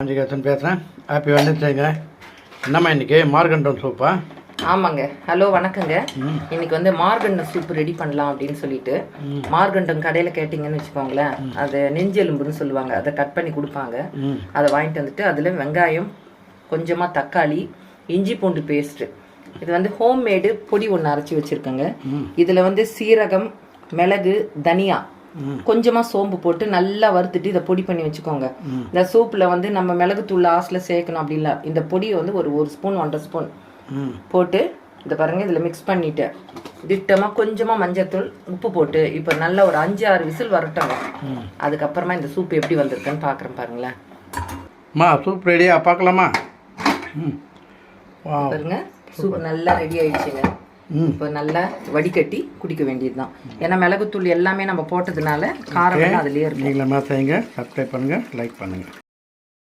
காஞ்சிகேசன் பேசுகிறேன். ஹாப்பி வெட்னஸ்டேங்க. என்னம்மா இன்றைக்கி மார்கண்டம் சூப்பா? ஆமாங்க. ஹலோ வணக்கங்க. இன்னைக்கு வந்து மார்கண்டம் சூப் ரெடி பண்ணலாம் அப்படின்னு சொல்லிட்டு மார்கண்டம் கடையில் கேட்டிங்கன்னு வச்சுக்கோங்களேன், அது நெஞ்செலும்புன்னு சொல்லுவாங்க, அதை கட் பண்ணி கொடுப்பாங்க. அதை வாங்கிட்டு வந்துட்டு அதில் வெங்காயம், கொஞ்சமாக தக்காளி, இஞ்சி பூண்டு பேஸ்ட்டு, இது வந்து ஹோம்மேடு பொடி ஒன்று அரைச்சி வச்சுருக்கேங்க. இதில் வந்து சீரகம், மிளகு, தனியா, கொஞ்சமாக சோம்பு போட்டு நல்லா வறுத்துட்டு இதை பொடி பண்ணி வச்சுக்கோங்க. இந்த சூப்பில் வந்து நம்ம மிளகுத்தூள் லாஸ்ட்டில் சேர்க்கணும் அப்படி இல்லை, இந்த பொடியை வந்து ஒரு ஸ்பூன் 1.5 ஸ்பூன் போட்டு இதை பாருங்கள், இதில் மிக்ஸ் பண்ணிவிட்டு திட்டமாக கொஞ்சமாக மஞ்சத்தூள், உப்பு போட்டு இப்போ நல்லா ஒரு 5-6 விசில் வரட்டங்க. அதுக்கப்புறமா இந்த சூப் எப்படி வந்திருக்குன்னு பார்க்குறேன் பாருங்களேன். சூப் ரெடியா பார்க்கலாமா? பாருங்க, சூப் நல்லா ரெடி ஆயிடுச்சுங்க. இப்போ நல்லா வடிகட்டி குடிக்க வேண்டியது தான். ஏன்னா மிளகுத்தூள் எல்லாமே நம்ம போட்டதுனால காரம் அதுலேயே இருக்கும். நீங்களும் செய்யுங்க, சப்ஸ்கிரைப் பண்ணுங்கள், லைக் பண்ணுங்கள்.